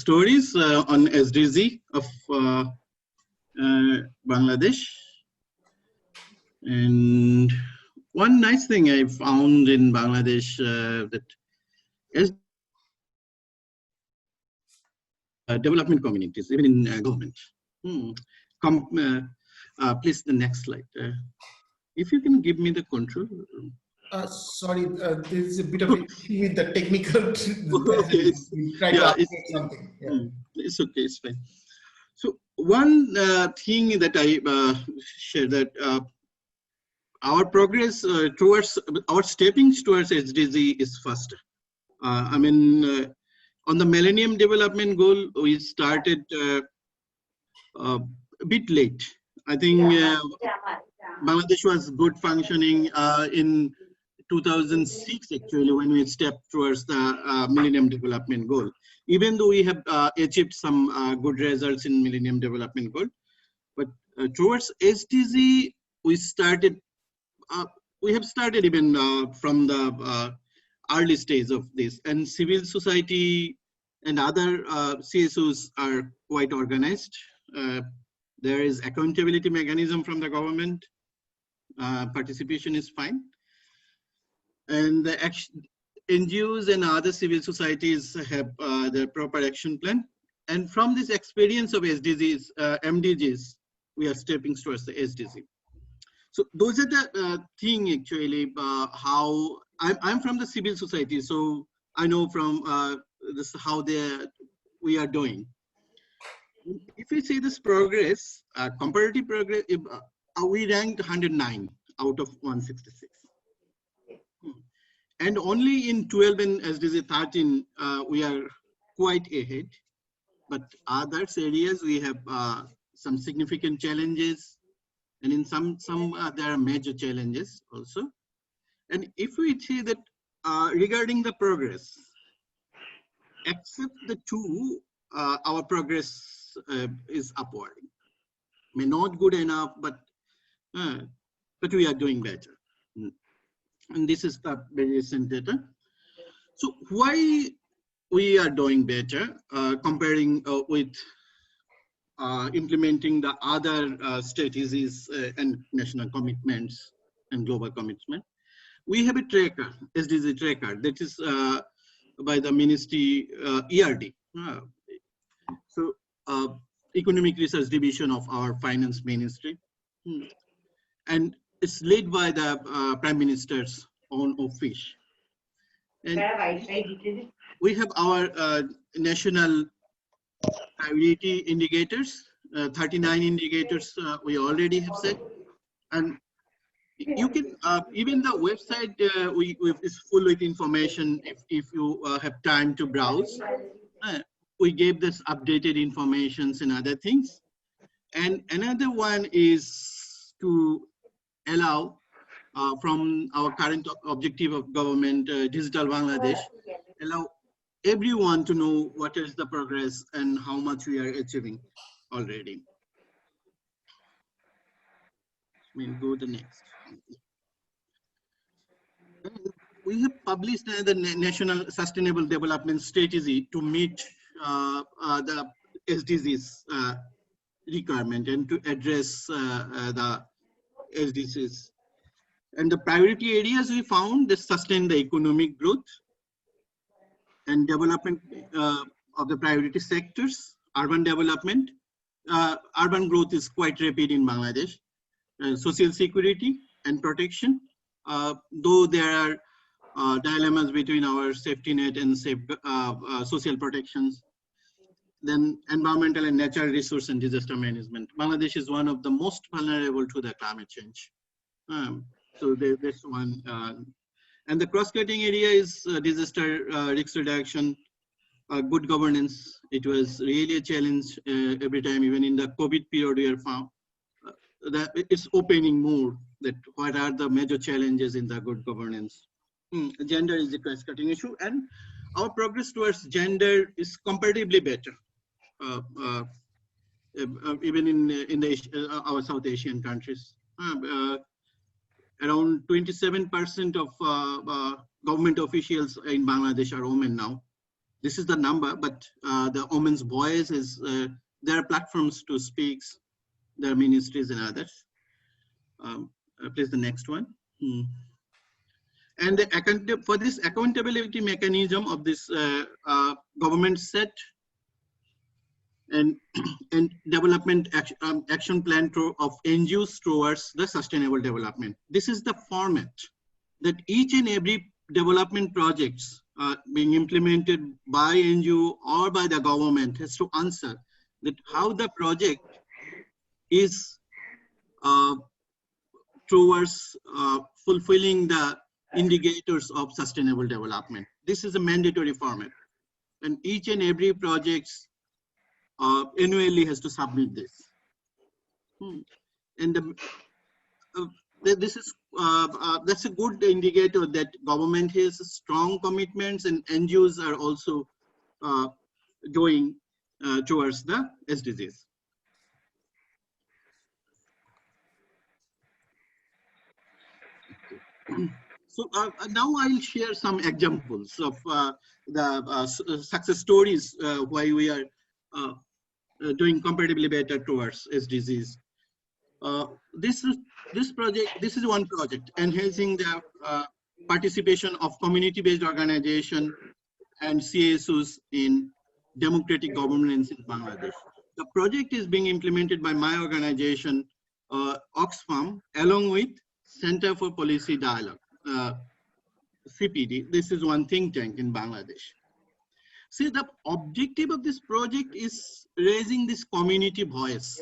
stories on SDG of Bangladesh. And one nice thing I found in Bangladesh that development communities, even in government. Please, the next slide. If you can give me the control. Sorry, there is a bit of issue with the technical. Okay, try to update something. Yeah. It's okay, it's fine. So one thing that I share that our progress towards our stepping towards SDG is faster. I mean, on the Millennium Development Goal, we started a bit late. I think Bangladesh was good functioning in 2006, actually, when we stepped towards the Millennium Development Goal. Even though we have achieved some good results in Millennium Development Goal, but towards SDG, we have started even from the early stage of this, and civil society and other CSOs are quite organized. There is accountability mechanism from the government. Participation is fine. And the NGOs and other civil societies have their proper action plan. And from this experience of SDGs, MDGs, we are stepping towards the SDG. So those are the thing actually, how I'm from the civil society, so I know from this how we are doing. If we see this progress, comparative progress, we ranked 109 out of 166. And only in 12 and SDG 13, we are quite ahead. But other areas, we have some significant challenges. And in some there are major challenges also. And if we see that regarding the progress, except the two, our progress is upward. May not good enough, but we are doing better. And this is the very recent data. So why we are doing better comparing with implementing the other strategies and national commitments and global commitment? We have a tracker, SDG tracker, that is by the ministry ERD. So Economic Research Division of our Finance Ministry. And it's led by the Prime Minister's own office. And we have our national priority indicators, 39 indicators we already have set. And you can, even the website is full with information if you have time to browse. We gave this updated informations and other things. And another one is to allow from our current objective of government, Digital Bangladesh, allow everyone to know what is the progress and how much we are achieving already. We'll go to the next. We have published the National Sustainable Development Strategy to meet the SDGs requirement and to address the SDGs. And the priority areas we found is sustain the economic growth and development of the priority sectors, urban development. Urban growth is quite rapid in Bangladesh. Social security and protection, though there are dilemmas between our safety net and social protections. Then environmental and natural resource and disaster management. Bangladesh is one of the most vulnerable to the climate change. So that's one. And the cross-cutting area is disaster risk reduction, good governance. It was really a challenge every time, even in the COVID period, we are found that it's opening more that what are the major challenges in the good governance. Gender is the cross-cutting issue, and our progress towards gender is comparatively better, even in our South Asian countries. Around 27% of government officials in Bangladesh are women now. This is the number, but the women's voice is, there are platforms to speak, there are ministries and others. Please the next one. And for this accountability mechanism of this government set and development action plan of NGOs towards the sustainable development. This is the format that each and every development projects being implemented by NGO or by the government has to answer that how the project is towards fulfilling the indicators of sustainable development. This is a mandatory format, and each and every project annually has to submit this. And this is that's a good indicator that government has strong commitments, and NGOs are also going towards the SDGs. So now I'll share some examples of the success stories why we are doing comparatively better towards SDGs. This project, this is one project, enhancing the participation of community-based organization and CSOs in democratic governance in Bangladesh. The project is being implemented by my organization, Oxfam, along with Center for Policy Dialogue, CPD. This is one think tank in Bangladesh. See, the objective of this project is raising this community voice.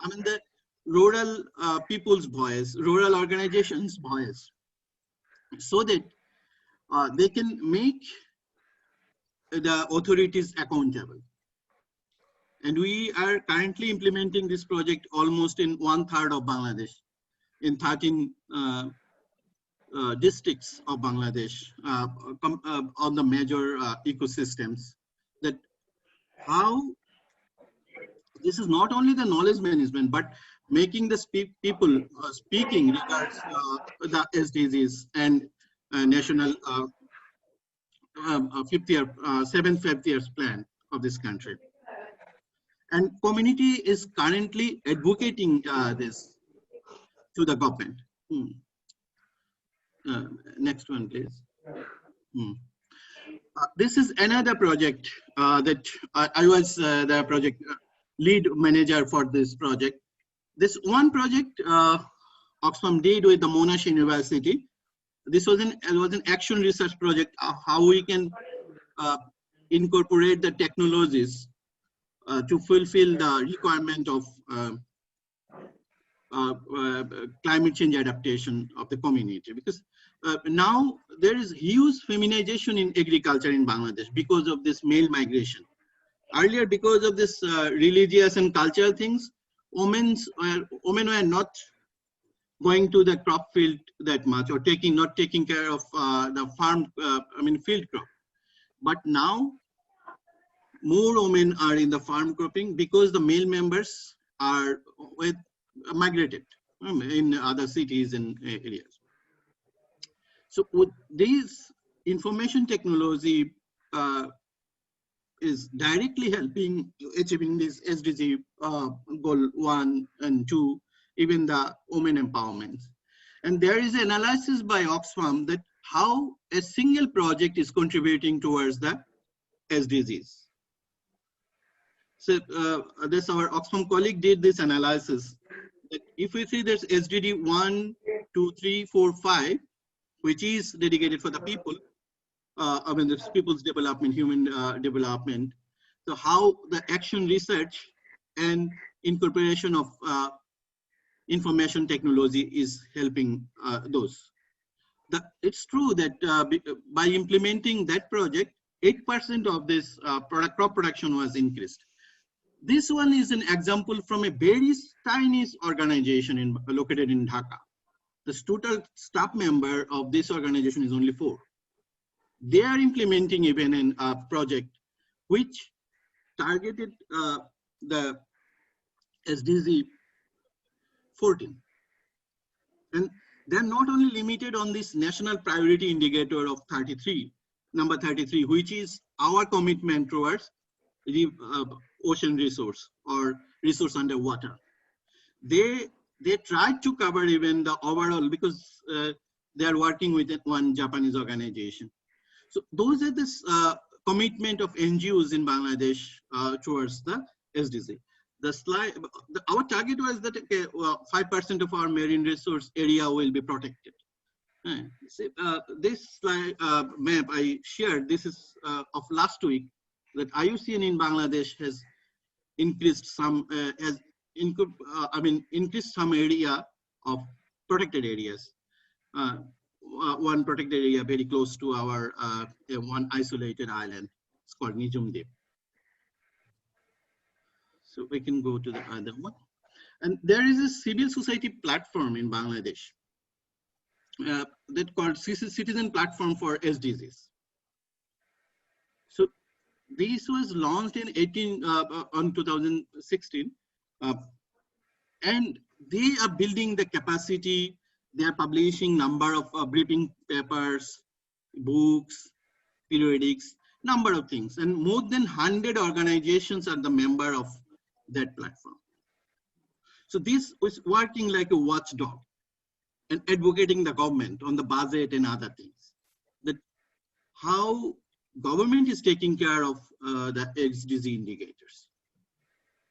I mean, the rural people's voice, rural organizations' voice, so that they can make the authorities accountable. And we are currently implementing this project almost in 1/3 of Bangladesh, in 13 districts of Bangladesh, on the major ecosystems. That how this is not only the knowledge management, but making the people speaking regards the SDGs and national 7th five-year plan of this country. And community is currently advocating this to the government. Next one, please. This is another project that I was the project lead manager for this project. This one project Oxfam did with the Monash University. This was an action research project, how we can incorporate the technologies to fulfill the requirement of climate change adaptation of the community. Because now there is huge feminization in agriculture in Bangladesh because of this male migration. Earlier, because of this religious and cultural things, women were not going to the crop field that much, or not taking care of the farm, field crop. But now more women are in the farm cropping because the male members are migrated in other cities and areas. So with these information technology is directly helping achieving this SDG goal 1 and 2, even the women empowerment. And there is an analysis by Oxfam that how a single project is contributing towards the SDGs. So this our Oxfam colleague did this analysis. That if we see there's SDG 1, 2, 3, 4, 5, which is dedicated for the people, this people's development, human development. So how the action research and incorporation of information technology is helping those. It's true that by implementing that project, 8% of this crop production was increased. This one is an example from a very tiny organization located in Dhaka. The total staff member of this organization is only 4. They are implementing even a project which targeted the SDG 14. And they're not only limited on this national priority indicator of 33. number 33, which is our commitment towards the ocean resource or resource underwater. They tried to cover even the overall, because they are working with one Japanese organization. So those are this commitment of NGOs in Bangladesh towards the SDG. The slide, our target was that 5% of our marine resource area will be protected. This slide map I shared, this is of last week, that IUCN in Bangladesh has increased some, increased some area of protected areas. One protected area very close to our one isolated island. It's called Nijum Deep. So we can go to the other one. And there is a civil society platform in Bangladesh that called Citizen Platform for SDGs. So this was launched in 2016, and they are building the capacity. They are publishing number of briefing papers, books, periodics, number of things, and more than 100 organizations are the member of that platform. So this was working like a watchdog and advocating the government on the budget and other things, that how government is taking care of the SDG indicators.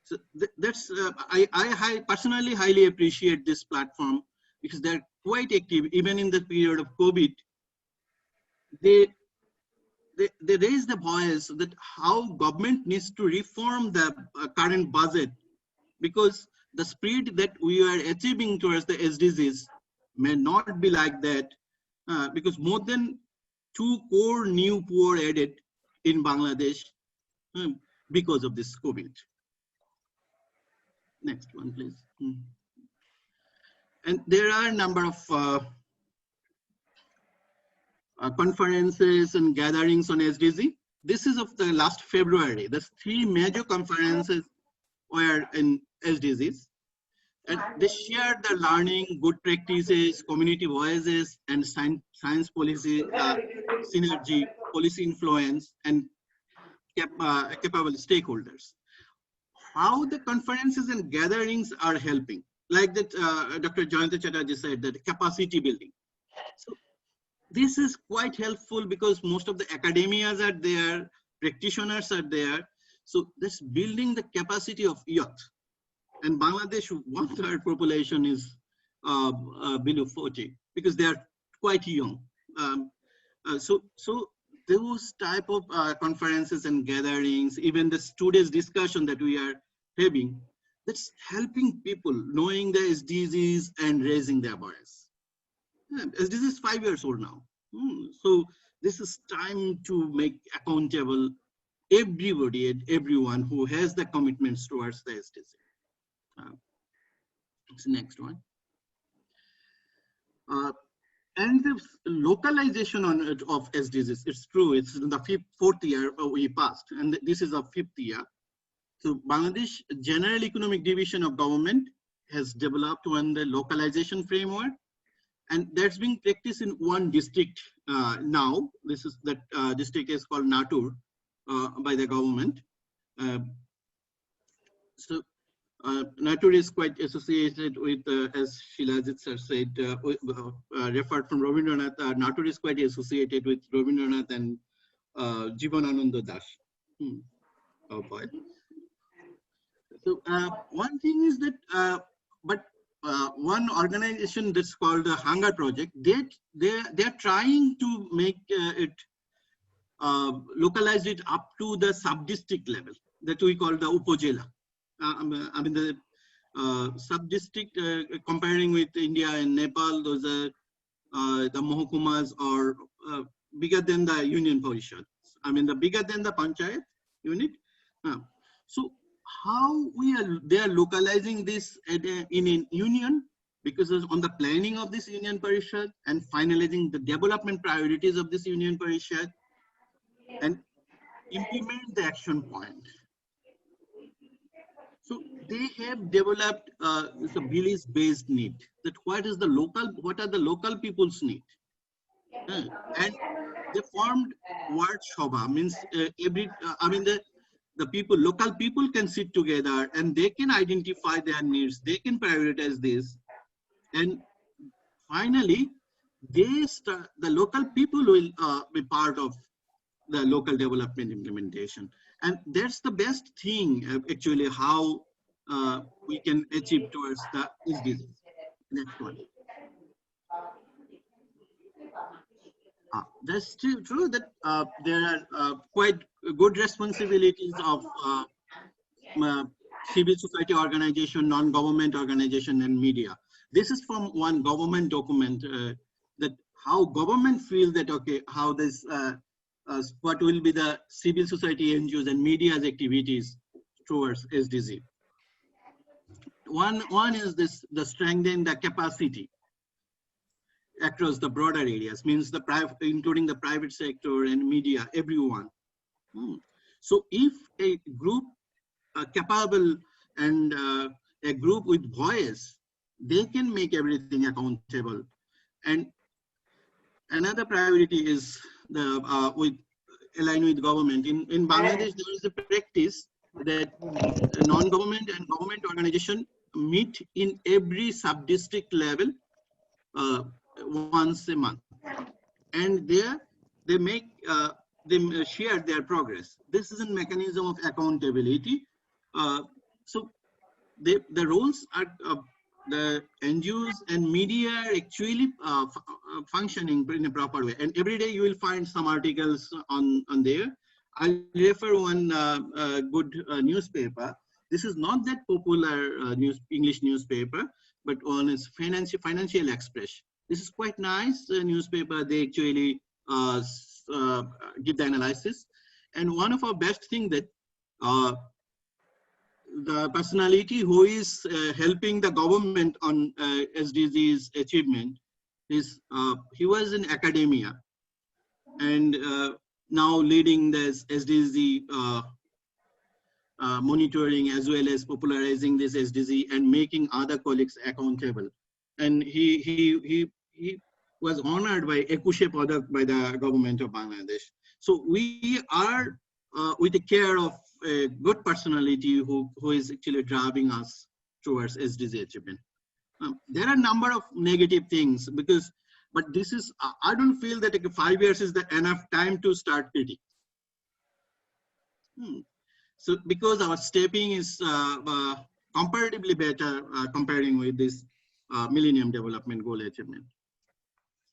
So that's I personally highly appreciate this platform, because they're quite active. Even in the period of COVID, they raise the voice that how government needs to reform the current budget, because the speed that we are achieving towards the SDGs may not be like that, because more than 2 crore new poor added in Bangladesh because of this COVID. Next one, please. And there are a number of conferences and gatherings on SDG. This is of the last February. The 3 major conferences were in SDGs. And they shared their learning, good practices, community voices, and science policy synergy, policy influence, and capable stakeholders. How the conferences and gatherings are helping, like that Dr. Jayanta Chatterjee said, that capacity building. So this is quite helpful because most of the academias are there, practitioners are there. So this building the capacity of youth. And Bangladesh, 1/3 population is below 40 because they are quite young. So those type of conferences and gatherings, even the students' discussion that we are having, that's helping people knowing the SDGs and raising their voice. Yeah, SDGs is 5 years old now. So this is time to make accountable everybody and everyone who has the commitments towards the SDGs. It's the next one. And the localization of SDGs, it's true, it's in the 4th year we passed, and this is our 5th year. So Bangladesh General Economic Division of Government has developed the localization framework, and that's being practiced in one district now. This is that district is called Natur by the government. Natur is quite associated with, as Shilajit sir said, referred from Rabindranath. Natur is quite associated with Rabindranath and Jivanananda Das. Oh boy. So one thing is that, one organization that's called the Hunger Project, they're trying to make it localize it up to the sub-district level that we call the Upojela. I mean the sub-district, comparing with India and Nepal, those are the Mohukumas are bigger than the Union Parishad. I mean the bigger than the Panchayat unit. So how they are localizing this in a union, because on the planning of this Union Parishad and finalizing the development priorities of this Union Parishad and implement the action point. So they have developed a village-based need, that what are the local people's need, and they formed ward shobha, means the people, local people can sit together and they can identify their needs, they can prioritize this, and finally the local people will be part of the local development implementation. And that's the best thing, actually, how we can achieve towards the SDGs. Next one. That's true that there are quite good responsibilities of civil society organization, non-government organization, and media. This is from one government document that how government feel that, okay, how this, what will be the civil society NGOs and media's activities towards SDG. One is this, the strengthen the capacity across the broader areas, means the private, including the private sector and media, everyone. So if a group capable and a group with voice, they can make everything accountable. And another priority is the with align with government. In Bangladesh, there is a practice that non-government and government organization meet in every sub-district level once a month, and there they make they share their progress. This is a mechanism of accountability. So the roles are the NGOs and media are actually functioning in a proper way, and every day you will find some articles on there. I'll refer one good newspaper. This is not that popular English newspaper, but one is Financial Express. This is quite nice newspaper. They actually give the analysis, and one of our best thing that the personality who is helping the government on SDGs achievement is he was in academia and now leading this SDG monitoring as well as popularizing this SDG and making other colleagues accountable. And he was honored by Ekushe Padak by the government of Bangladesh. So we are with the care of a good personality who is actually driving us towards SDG achievement. There are a number of negative things but this is, I don't feel that 5 years is enough time to start critiquing. So because our stepping is comparatively better comparing with this Millennium Development Goal achievement.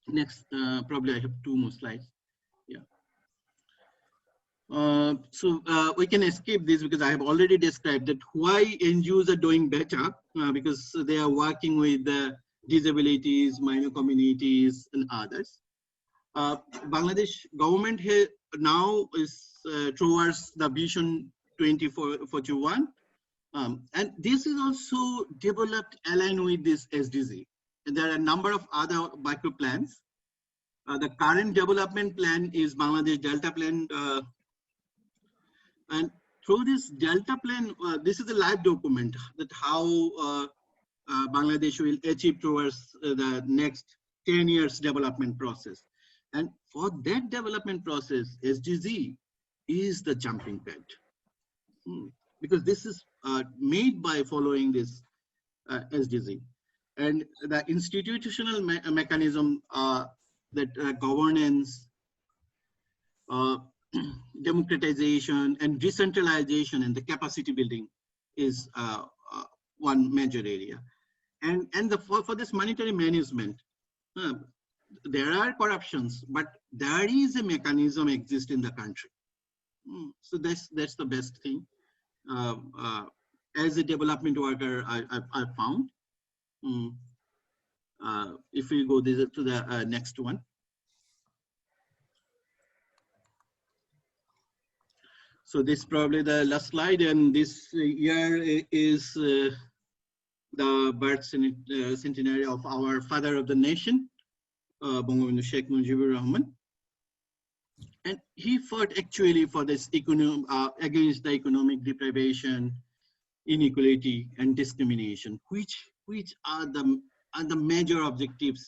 Next, probably I have 2 more slides. Yeah. So we can escape this because I have already described that why NGOs are doing better because they are working with disabilities, minor communities, and others. Bangladesh government here now is towards the Vision 2041, and this is also developed aligned with this SDG. And there are a number of other micro plans. The current development plan is Bangladesh Delta Plan. And through this Delta Plan, this is a live document that how Bangladesh will achieve towards the next 10 years development process. And for that development process, SDG is the jumping pad. Because this is made by following this SDG. And the institutional mechanism that governance, democratization and decentralization and the capacity building is one major area. And for this monetary management, there are corruptions, but there is a mechanism exist in the country. So that's the best thing. As a development worker, I found. If we go to the next one. So this is probably the last slide, and this year is the birth centenary of our father of the nation, Bangabandhu Sheikh Mujibur Rahman. And he fought actually for this against the economic deprivation, inequality, and discrimination, which are the major objectives